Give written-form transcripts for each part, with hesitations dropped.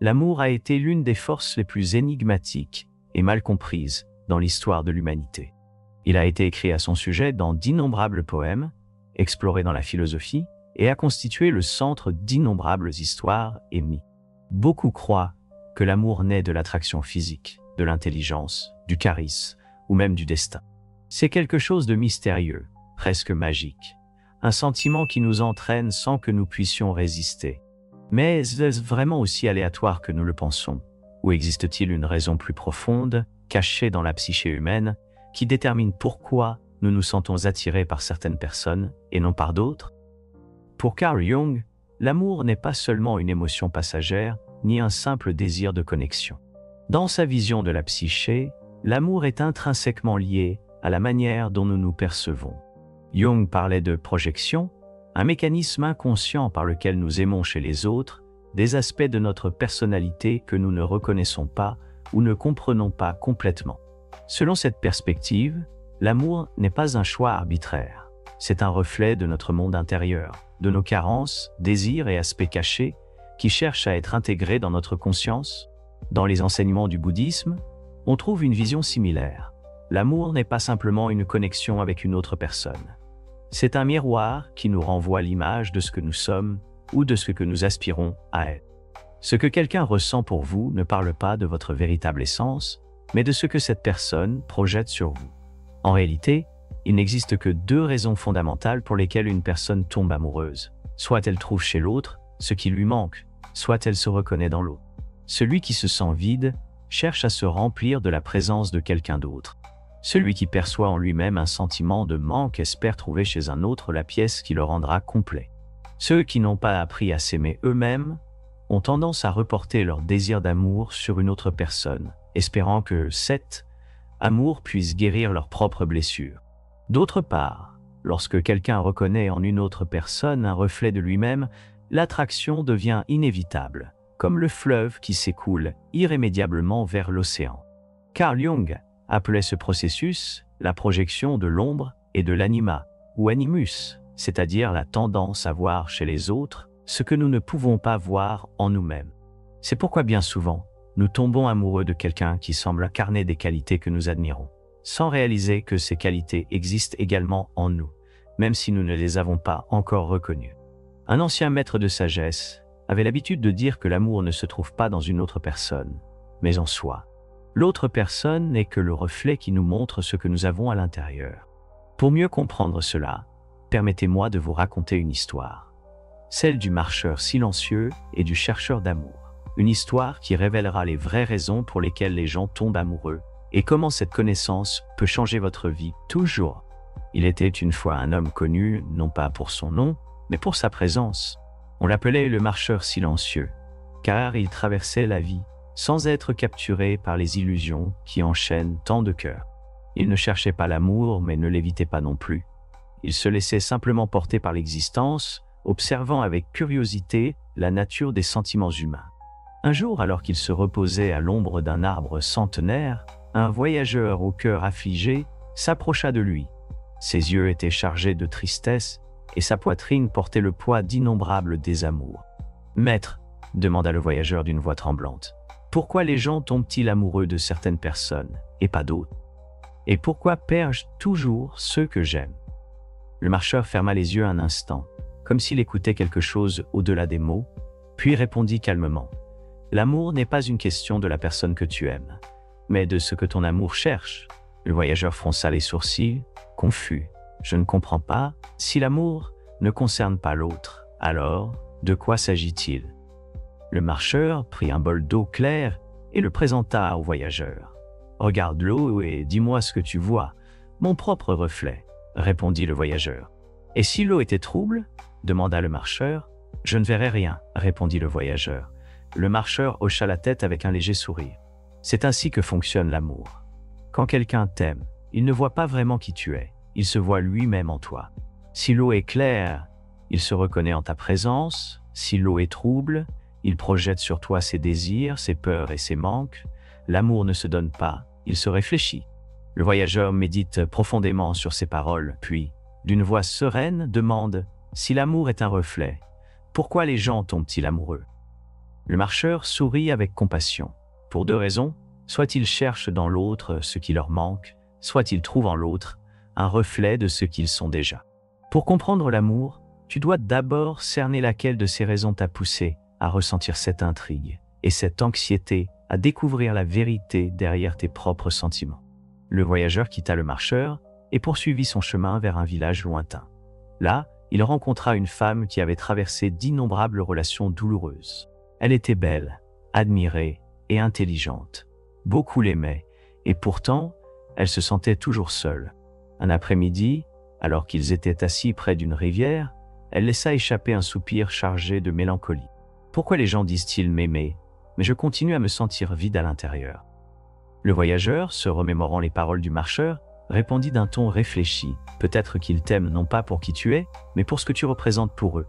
L'amour a été l'une des forces les plus énigmatiques et mal comprises dans l'histoire de l'humanité. Il a été écrit à son sujet dans d'innombrables poèmes, exploré dans la philosophie et a constitué le centre d'innombrables histoires et mythes. Beaucoup croient que l'amour naît de l'attraction physique, de l'intelligence, du charisme ou même du destin. C'est quelque chose de mystérieux, presque magique, un sentiment qui nous entraîne sans que nous puissions résister. Mais est-ce vraiment aussi aléatoire que nous le pensons? Ou existe-t-il une raison plus profonde, cachée dans la psyché humaine, qui détermine pourquoi nous nous sentons attirés par certaines personnes et non par d'autres? Pour Carl Jung, l'amour n'est pas seulement une émotion passagère, ni un simple désir de connexion. Dans sa vision de la psyché, l'amour est intrinsèquement lié à la manière dont nous nous percevons. Jung parlait de projection, un mécanisme inconscient par lequel nous aimons chez les autres des aspects de notre personnalité que nous ne reconnaissons pas ou ne comprenons pas complètement. Selon cette perspective, l'amour n'est pas un choix arbitraire. C'est un reflet de notre monde intérieur, de nos carences, désirs et aspects cachés qui cherchent à être intégrés dans notre conscience. Dans les enseignements du bouddhisme, on trouve une vision similaire. L'amour n'est pas simplement une connexion avec une autre personne. C'est un miroir qui nous renvoie l'image de ce que nous sommes ou de ce que nous aspirons à être. Ce que quelqu'un ressent pour vous ne parle pas de votre véritable essence, mais de ce que cette personne projette sur vous. En réalité, il n'existe que deux raisons fondamentales pour lesquelles une personne tombe amoureuse. Soit elle trouve chez l'autre ce qui lui manque, soit elle se reconnaît dans l'autre. Celui qui se sent vide cherche à se remplir de la présence de quelqu'un d'autre. Celui qui perçoit en lui-même un sentiment de manque espère trouver chez un autre la pièce qui le rendra complet. Ceux qui n'ont pas appris à s'aimer eux-mêmes ont tendance à reporter leur désir d'amour sur une autre personne, espérant que cet amour puisse guérir leurs propres blessures. D'autre part, lorsque quelqu'un reconnaît en une autre personne un reflet de lui-même, l'attraction devient inévitable, comme le fleuve qui s'écoule irrémédiablement vers l'océan. Carl Jung appelait ce processus la projection de l'ombre et de l'anima, ou animus, c'est-à-dire la tendance à voir chez les autres ce que nous ne pouvons pas voir en nous-mêmes. C'est pourquoi bien souvent, nous tombons amoureux de quelqu'un qui semble incarner des qualités que nous admirons, sans réaliser que ces qualités existent également en nous, même si nous ne les avons pas encore reconnues. Un ancien maître de sagesse avait l'habitude de dire que l'amour ne se trouve pas dans une autre personne, mais en soi. L'autre personne n'est que le reflet qui nous montre ce que nous avons à l'intérieur. Pour mieux comprendre cela, permettez-moi de vous raconter une histoire. Celle du marcheur silencieux et du chercheur d'amour. Une histoire qui révélera les vraies raisons pour lesquelles les gens tombent amoureux et comment cette connaissance peut changer votre vie toujours. Il était une fois un homme connu, non pas pour son nom, mais pour sa présence. On l'appelait le marcheur silencieux, car il traversait la vie sans être capturé par les illusions qui enchaînent tant de cœurs. Il ne cherchait pas l'amour, mais ne l'évitait pas non plus. Il se laissait simplement porter par l'existence, observant avec curiosité la nature des sentiments humains. Un jour, alors qu'il se reposait à l'ombre d'un arbre centenaire, un voyageur au cœur affligé s'approcha de lui. Ses yeux étaient chargés de tristesse et sa poitrine portait le poids d'innombrables désamours. « Maître, » demanda le voyageur d'une voix tremblante, « pourquoi les gens tombent-ils amoureux de certaines personnes et pas d'autres? Et pourquoi perds-je toujours ceux que j'aime ?» Le marcheur ferma les yeux un instant, comme s'il écoutait quelque chose au-delà des mots, puis répondit calmement, « L'amour n'est pas une question de la personne que tu aimes, mais de ce que ton amour cherche. » Le voyageur fronça les sourcils, confus. « Je ne comprends pas. Si l'amour ne concerne pas l'autre, alors de quoi s'agit-il ?» Le marcheur prit un bol d'eau claire et le présenta au voyageur. « Regarde l'eau et dis-moi ce que tu vois. »« Mon propre reflet, » répondit le voyageur. « Et si l'eau était trouble ?» demanda le marcheur. « Je ne verrai rien, » répondit le voyageur. Le marcheur hocha la tête avec un léger sourire. C'est ainsi que fonctionne l'amour. Quand quelqu'un t'aime, il ne voit pas vraiment qui tu es, il se voit lui-même en toi. Si l'eau est claire, il se reconnaît en ta présence. Si l'eau est trouble, il projette sur toi ses désirs, ses peurs et ses manques. L'amour ne se donne pas, il se réfléchit. Le voyageur médite profondément sur ces paroles, puis, d'une voix sereine, demande « Si l'amour est un reflet, pourquoi les gens tombent-ils amoureux ?» Le marcheur sourit avec compassion. Pour deux raisons, soit ils cherchent dans l'autre ce qui leur manque, soit ils trouvent en l'autre un reflet de ce qu'ils sont déjà. Pour comprendre l'amour, tu dois d'abord cerner laquelle de ces raisons t'a poussé à ressentir cette intrigue et cette anxiété à découvrir la vérité derrière tes propres sentiments. Le voyageur quitta le marcheur et poursuivit son chemin vers un village lointain. Là, il rencontra une femme qui avait traversé d'innombrables relations douloureuses. Elle était belle, admirée et intelligente. Beaucoup l'aimaient, et pourtant, elle se sentait toujours seule. Un après-midi, alors qu'ils étaient assis près d'une rivière, elle laissa échapper un soupir chargé de mélancolie. « Pourquoi les gens disent-ils m'aimer, mais je continue à me sentir vide à l'intérieur ?» Le voyageur, se remémorant les paroles du marcheur, répondit d'un ton réfléchi. « Peut-être qu'ils t'aiment non pas pour qui tu es, mais pour ce que tu représentes pour eux. »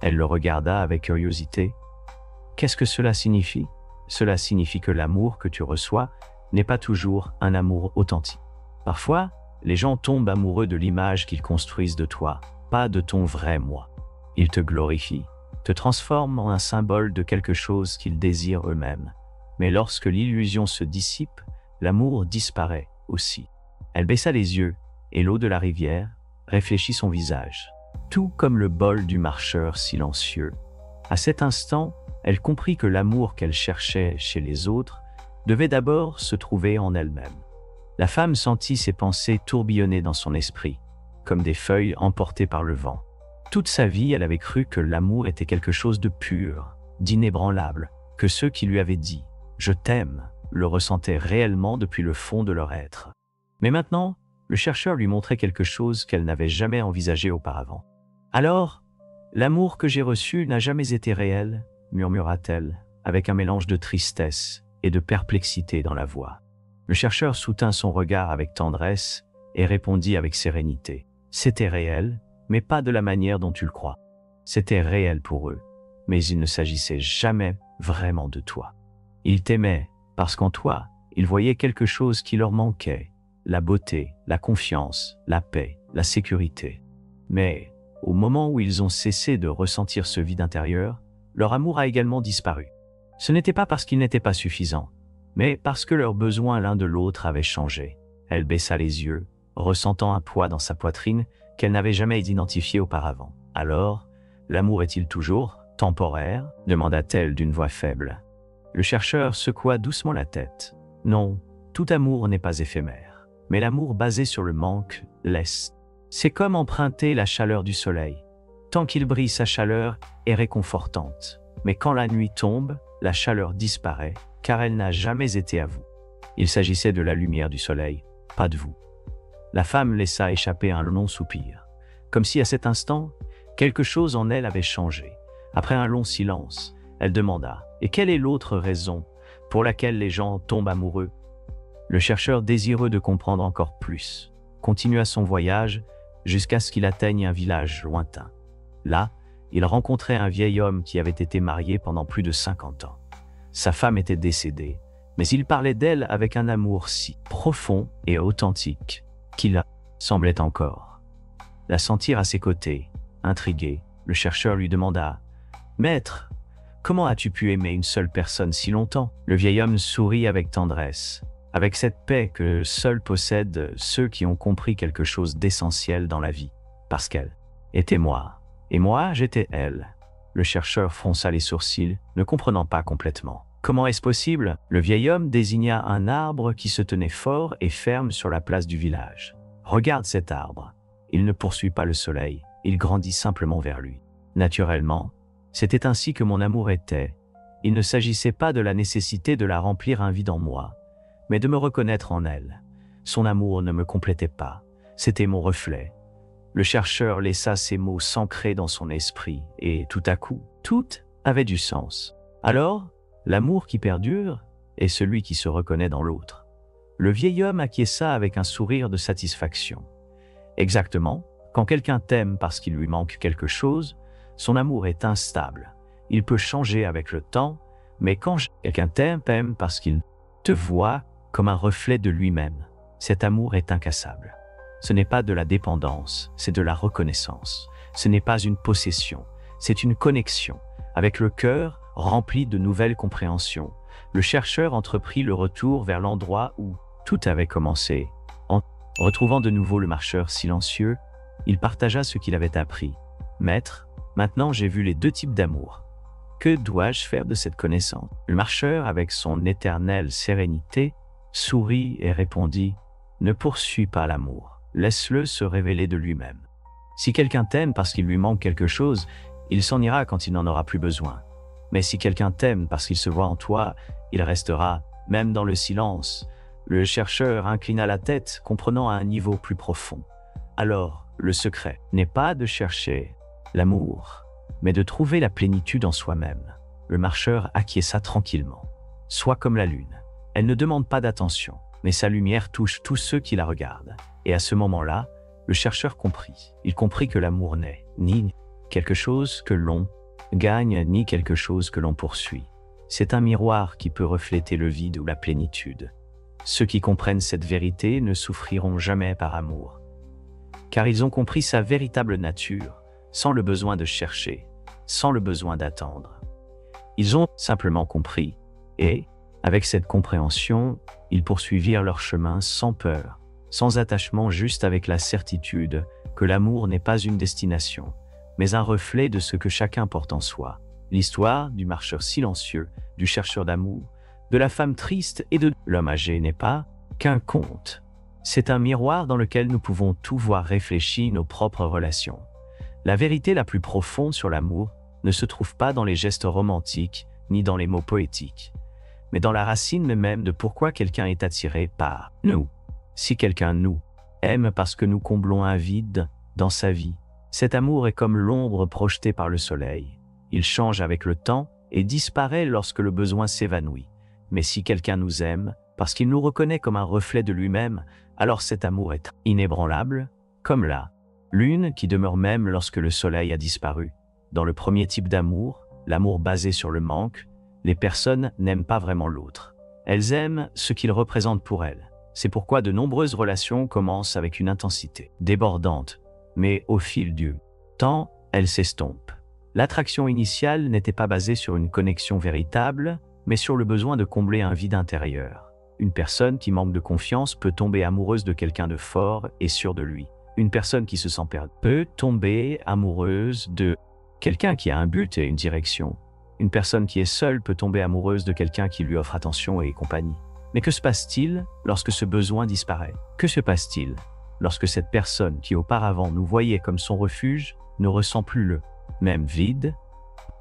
Elle le regarda avec curiosité. « Qu'est-ce que cela signifie ? » Cela signifie que l'amour que tu reçois n'est pas toujours un amour authentique. Parfois, les gens tombent amoureux de l'image qu'ils construisent de toi, pas de ton vrai moi. Ils te glorifient, te transforment en un symbole de quelque chose qu'ils désirent eux-mêmes. Mais lorsque l'illusion se dissipe, l'amour disparaît aussi. Elle baissa les yeux, et l'eau de la rivière réfléchit son visage, tout comme le bol du marcheur silencieux. À cet instant, elle comprit que l'amour qu'elle cherchait chez les autres devait d'abord se trouver en elle-même. La femme sentit ses pensées tourbillonner dans son esprit, comme des feuilles emportées par le vent. Toute sa vie, elle avait cru que l'amour était quelque chose de pur, d'inébranlable, que ceux qui lui avaient dit « je t'aime » le ressentaient réellement depuis le fond de leur être. Mais maintenant, le chercheur lui montrait quelque chose qu'elle n'avait jamais envisagé auparavant. « Alors, l'amour que j'ai reçu n'a jamais été réel ?» murmura-t-elle, avec un mélange de tristesse et de perplexité dans la voix. Le chercheur soutint son regard avec tendresse et répondit avec sérénité. C'était réel, mais pas de la manière dont tu le crois. C'était réel pour eux, mais il ne s'agissait jamais vraiment de toi. Ils t'aimaient parce qu'en toi, ils voyaient quelque chose qui leur manquait, la beauté, la confiance, la paix, la sécurité. Mais, au moment où ils ont cessé de ressentir ce vide intérieur, leur amour a également disparu. Ce n'était pas parce qu'ils n'étaient pas suffisants, mais parce que leurs besoins l'un de l'autre avaient changé. Elle baissa les yeux, ressentant un poids dans sa poitrine qu'elle n'avait jamais identifié auparavant. « Alors, l'amour est-il toujours temporaire ?» demanda-t-elle d'une voix faible. Le chercheur secoua doucement la tête. « Non, tout amour n'est pas éphémère, mais l'amour basé sur le manque l'est. C'est comme emprunter la chaleur du soleil. Tant qu'il brille, sa chaleur est réconfortante. Mais quand la nuit tombe, la chaleur disparaît, car elle n'a jamais été à vous. Il s'agissait de la lumière du soleil, pas de vous. » La femme laissa échapper un long soupir, comme si à cet instant, quelque chose en elle avait changé. Après un long silence, elle demanda « Et quelle est l'autre raison pour laquelle les gens tombent amoureux ?» Le chercheur, désireux de comprendre encore plus, continua son voyage jusqu'à ce qu'il atteigne un village lointain. Là, il rencontrait un vieil homme qui avait été marié pendant plus de 50 ans. Sa femme était décédée, mais il parlait d'elle avec un amour si profond et authentique qu'il semblait encore la sentir à ses côtés. Intrigué, le chercheur lui demanda « Maître, comment as-tu pu aimer une seule personne si longtemps ?» Le vieil homme sourit avec tendresse, avec cette paix que seuls possèdent ceux qui ont compris quelque chose d'essentiel dans la vie, parce qu'elle était moi. Et moi, j'étais elle. Le chercheur fronça les sourcils, ne comprenant pas complètement. Comment est-ce possible? Le vieil homme désigna un arbre qui se tenait fort et ferme sur la place du village. Regarde cet arbre. Il ne poursuit pas le soleil, il grandit simplement vers lui. Naturellement, c'était ainsi que mon amour était. Il ne s'agissait pas de la nécessité de la remplir un vide en moi, mais de me reconnaître en elle. Son amour ne me complétait pas, c'était mon reflet. Le chercheur laissa ces mots s'ancrer dans son esprit et tout à coup, tout avait du sens. Alors, l'amour qui perdure est celui qui se reconnaît dans l'autre. Le vieil homme acquiesça avec un sourire de satisfaction. Exactement, quand quelqu'un t'aime parce qu'il lui manque quelque chose, son amour est instable. Il peut changer avec le temps, mais quand quelqu'un t'aime parce qu'il te voit comme un reflet de lui-même, cet amour est incassable. Ce n'est pas de la dépendance, c'est de la reconnaissance. Ce n'est pas une possession, c'est une connexion, avec le cœur rempli de nouvelles compréhensions, le chercheur entreprit le retour vers l'endroit où tout avait commencé. En retrouvant de nouveau le marcheur silencieux, il partagea ce qu'il avait appris. « Maître, maintenant j'ai vu les deux types d'amour. Que dois-je faire de cette connaissance ?» Le marcheur, avec son éternelle sérénité, sourit et répondit « Ne poursuis pas l'amour, laisse-le se révéler de lui-même. Si quelqu'un t'aime parce qu'il lui manque quelque chose, il s'en ira quand il n'en aura plus besoin. Mais si quelqu'un t'aime parce qu'il se voit en toi, il restera, même dans le silence. » Le chercheur inclina la tête, comprenant à un niveau plus profond. Alors, le secret n'est pas de chercher l'amour, mais de trouver la plénitude en soi-même. Le marcheur acquiesça tranquillement. Sois comme la lune. Elle ne demande pas d'attention, mais sa lumière touche tous ceux qui la regardent. Et à ce moment-là, le chercheur comprit. Il comprit que l'amour n'est ni quelque chose que l'on gagne, ni quelque chose que l'on poursuit. C'est un miroir qui peut refléter le vide ou la plénitude. Ceux qui comprennent cette vérité ne souffriront jamais par amour, car ils ont compris sa véritable nature, sans le besoin de chercher, sans le besoin d'attendre. Ils ont simplement compris, et, avec cette compréhension, ils poursuivirent leur chemin sans peur, sans attachement, juste avec la certitude que l'amour n'est pas une destination, mais un reflet de ce que chacun porte en soi. L'histoire du marcheur silencieux, du chercheur d'amour, de la femme triste et de l'homme âgé n'est pas qu'un conte. C'est un miroir dans lequel nous pouvons tout voir réfléchir nos propres relations. La vérité la plus profonde sur l'amour ne se trouve pas dans les gestes romantiques ni dans les mots poétiques, mais dans la racine même de pourquoi quelqu'un est attiré par nous. Si quelqu'un nous aime parce que nous comblons un vide dans sa vie, cet amour est comme l'ombre projetée par le soleil. Il change avec le temps et disparaît lorsque le besoin s'évanouit. Mais si quelqu'un nous aime, parce qu'il nous reconnaît comme un reflet de lui-même, alors cet amour est inébranlable, comme la lune qui demeure même lorsque le soleil a disparu. Dans le premier type d'amour, l'amour basé sur le manque, les personnes n'aiment pas vraiment l'autre. Elles aiment ce qu'il représente pour elles. C'est pourquoi de nombreuses relations commencent avec une intensité débordante, mais au fil du temps, elles s'estompent. L'attraction initiale n'était pas basée sur une connexion véritable, mais sur le besoin de combler un vide intérieur. Une personne qui manque de confiance peut tomber amoureuse de quelqu'un de fort et sûr de lui. Une personne qui se sent perdue peut tomber amoureuse de quelqu'un qui a un but et une direction. Une personne qui est seule peut tomber amoureuse de quelqu'un qui lui offre attention et compagnie. Mais que se passe-t-il lorsque ce besoin disparaît? Que se passe-t-il lorsque cette personne qui auparavant nous voyait comme son refuge ne ressent plus le même vide?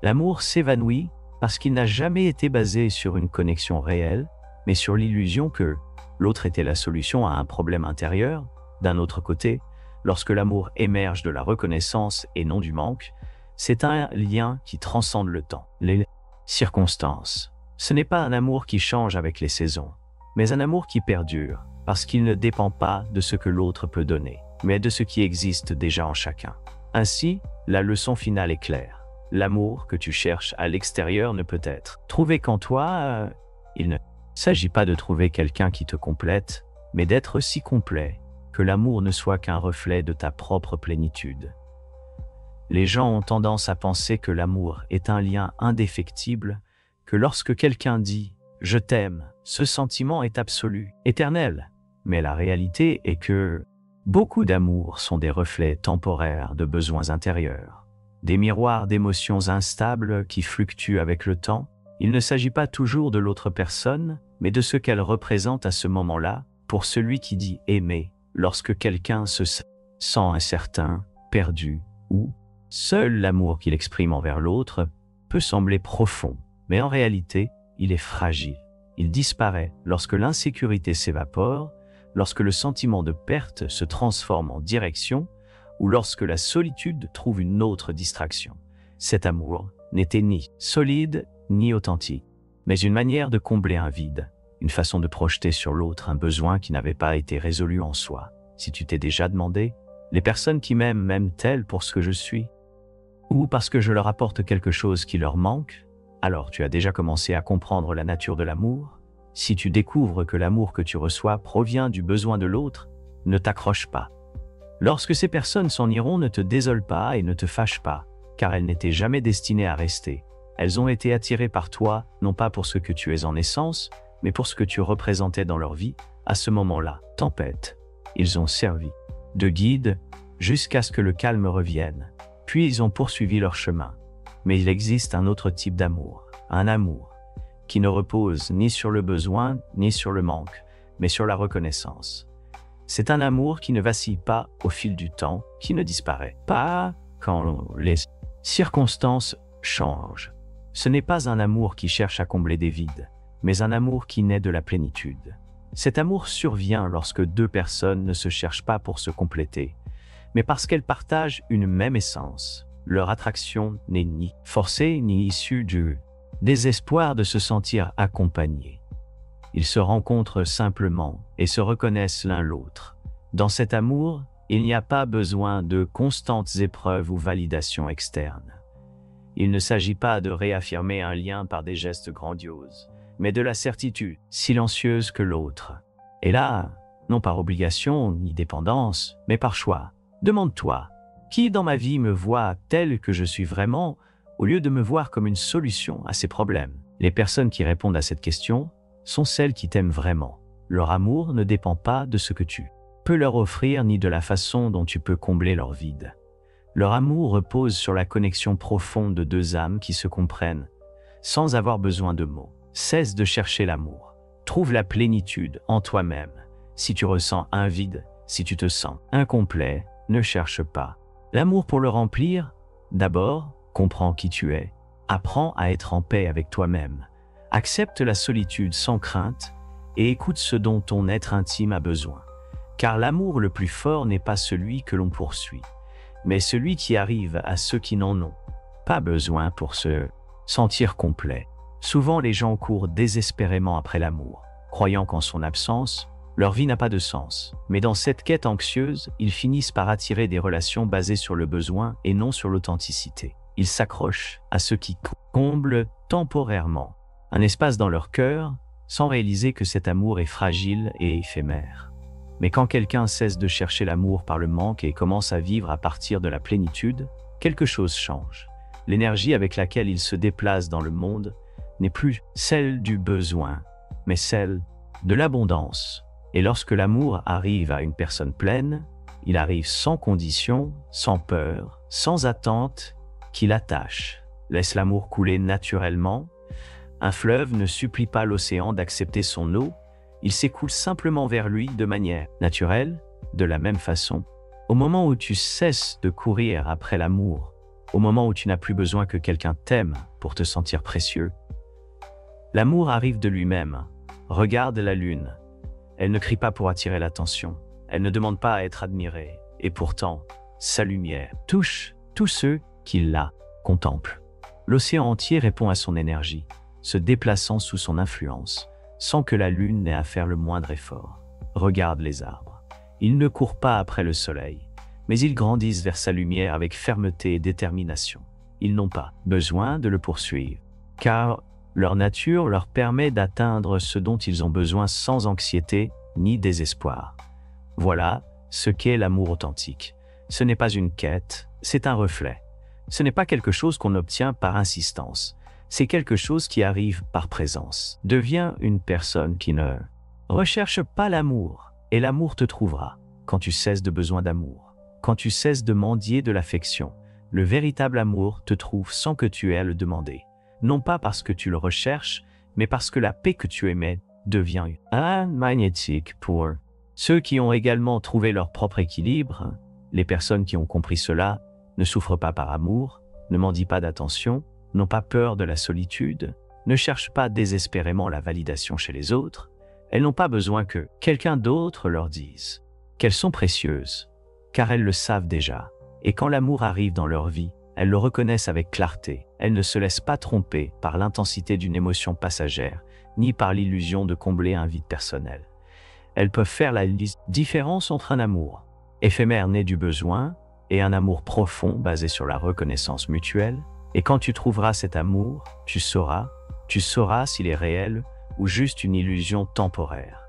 L'amour s'évanouit parce qu'il n'a jamais été basé sur une connexion réelle, mais sur l'illusion que l'autre était la solution à un problème intérieur. D'un autre côté, lorsque l'amour émerge de la reconnaissance et non du manque, c'est un lien qui transcende le temps, les circonstances. Ce n'est pas un amour qui change avec les saisons, mais un amour qui perdure, parce qu'il ne dépend pas de ce que l'autre peut donner, mais de ce qui existe déjà en chacun. Ainsi, la leçon finale est claire. L'amour que tu cherches à l'extérieur ne peut être trouvé qu'en toi. Il ne s'agit pas de trouver quelqu'un qui te complète, mais d'être si complet que l'amour ne soit qu'un reflet de ta propre plénitude. Les gens ont tendance à penser que l'amour est un lien indéfectible, que lorsque quelqu'un dit « je t'aime », ce sentiment est absolu, éternel. Mais la réalité est que beaucoup d'amour sont des reflets temporaires de besoins intérieurs. Des miroirs d'émotions instables qui fluctuent avec le temps. Il ne s'agit pas toujours de l'autre personne, mais de ce qu'elle représente à ce moment-là, pour celui qui dit aimer, lorsque quelqu'un se sent incertain, perdu, ou seul l'amour qu'il exprime envers l'autre peut sembler profond, mais en réalité, il est fragile. Il disparaît lorsque l'insécurité s'évapore, lorsque le sentiment de perte se transforme en direction, ou lorsque la solitude trouve une autre distraction. Cet amour n'était ni solide ni authentique, mais une manière de combler un vide, une façon de projeter sur l'autre un besoin qui n'avait pas été résolu en soi. Si tu t'es déjà demandé, les personnes qui m'aiment m'aiment-elles pour ce que je suis? Ou parce que je leur apporte quelque chose qui leur manque? Alors tu as déjà commencé à comprendre la nature de l'amour. Si tu découvres que l'amour que tu reçois provient du besoin de l'autre, ne t'accroche pas. Lorsque ces personnes s'en iront, ne te désole pas et ne te fâche pas, car elles n'étaient jamais destinées à rester. Elles ont été attirées par toi, non pas pour ce que tu es en essence, mais pour ce que tu représentais dans leur vie, à ce moment-là. Tempête. Ils ont servi de guide jusqu'à ce que le calme revienne. Puis ils ont poursuivi leur chemin. Mais il existe un autre type d'amour. Un amour qui ne repose ni sur le besoin, ni sur le manque, mais sur la reconnaissance. C'est un amour qui ne vacille pas au fil du temps, qui ne disparaît pas quand les circonstances changent. Ce n'est pas un amour qui cherche à combler des vides, mais un amour qui naît de la plénitude. Cet amour survient lorsque deux personnes ne se cherchent pas pour se compléter, mais parce qu'elles partagent une même essence. Leur attraction n'est ni forcée ni issue du désespoir de se sentir accompagnés. Ils se rencontrent simplement et se reconnaissent l'un l'autre. Dans cet amour, il n'y a pas besoin de constantes épreuves ou validations externes. Il ne s'agit pas de réaffirmer un lien par des gestes grandioses, mais de la certitude silencieuse que l'autre est là, non par obligation ni dépendance, mais par choix. Demande-toi, qui dans ma vie me voit tel que je suis vraiment, au lieu de me voir comme une solution à ses problèmes? Les personnes qui répondent à cette question sont celles qui t'aiment vraiment. Leur amour ne dépend pas de ce que tu peux leur offrir ni de la façon dont tu peux combler leur vide. Leur amour repose sur la connexion profonde de deux âmes qui se comprennent, sans avoir besoin de mots. Cesse de chercher l'amour. Trouve la plénitude en toi-même. Si tu ressens un vide, si tu te sens incomplet, ne cherche pas l'amour pour le remplir. D'abord, comprends qui tu es. Apprends à être en paix avec toi-même. Accepte la solitude sans crainte et écoute ce dont ton être intime a besoin. Car l'amour le plus fort n'est pas celui que l'on poursuit, mais celui qui arrive à ceux qui n'en ont pas besoin pour se sentir complet. Souvent, les gens courent désespérément après l'amour, croyant qu'en son absence, leur vie n'a pas de sens. Mais dans cette quête anxieuse, ils finissent par attirer des relations basées sur le besoin et non sur l'authenticité. Ils s'accrochent à ce qui comble temporairement un espace dans leur cœur, sans réaliser que cet amour est fragile et éphémère. Mais quand quelqu'un cesse de chercher l'amour par le manque et commence à vivre à partir de la plénitude, quelque chose change. L'énergie avec laquelle il se déplace dans le monde n'est plus celle du besoin, mais celle de l'abondance. Et lorsque l'amour arrive à une personne pleine, il arrive sans condition, sans peur, sans attente, qui l'attache. Laisse l'amour couler naturellement. Un fleuve ne supplie pas l'océan d'accepter son eau, il s'écoule simplement vers lui de manière naturelle. De la même façon, au moment où tu cesses de courir après l'amour, au moment où tu n'as plus besoin que quelqu'un t'aime pour te sentir précieux, l'amour arrive de lui-même. Regarde la lune. Elle ne crie pas pour attirer l'attention. Elle ne demande pas à être admirée. Et pourtant, sa lumière touche tous ceux qui la contemplent. L'océan entier répond à son énergie, se déplaçant sous son influence, sans que la lune n'ait à faire le moindre effort. Regarde les arbres. Ils ne courent pas après le soleil, mais ils grandissent vers sa lumière avec fermeté et détermination. Ils n'ont pas besoin de le poursuivre, car leur nature leur permet d'atteindre ce dont ils ont besoin sans anxiété ni désespoir. Voilà ce qu'est l'amour authentique. Ce n'est pas une quête, c'est un reflet. Ce n'est pas quelque chose qu'on obtient par insistance. C'est quelque chose qui arrive par présence. Deviens une personne qui ne recherche pas l'amour, et l'amour te trouvera. Quand tu cesses de besoin d'amour, quand tu cesses de mendier de l'affection, le véritable amour te trouve sans que tu aies à le demander. Non pas parce que tu le recherches, mais parce que la paix que tu aimais devient magnétique pour ceux qui ont également trouvé leur propre équilibre. Les personnes qui ont compris cela ne souffrent pas par amour, ne mendient pas d'attention, n'ont pas peur de la solitude, ne cherchent pas désespérément la validation chez les autres. Elles n'ont pas besoin que quelqu'un d'autre leur dise qu'elles sont précieuses, car elles le savent déjà. Et quand l'amour arrive dans leur vie, elles le reconnaissent avec clarté. Elles ne se laissent pas tromper par l'intensité d'une émotion passagère, ni par l'illusion de combler un vide personnel. Elles peuvent faire la différence entre un amour éphémère né du besoin et un amour profond basé sur la reconnaissance mutuelle. Et quand tu trouveras cet amour, tu sauras s'il est réel ou juste une illusion temporaire.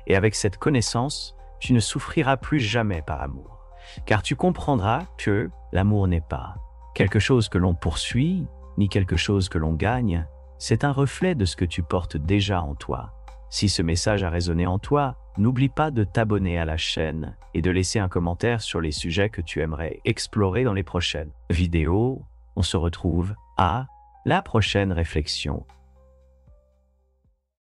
Et avec cette connaissance, tu ne souffriras plus jamais par amour, car tu comprendras que l'amour n'est pas quelque chose que l'on poursuit, ni quelque chose que l'on gagne, c'est un reflet de ce que tu portes déjà en toi. Si ce message a résonné en toi, n'oublie pas de t'abonner à la chaîne et de laisser un commentaire sur les sujets que tu aimerais explorer dans les prochaines vidéos. On se retrouve à la prochaine réflexion.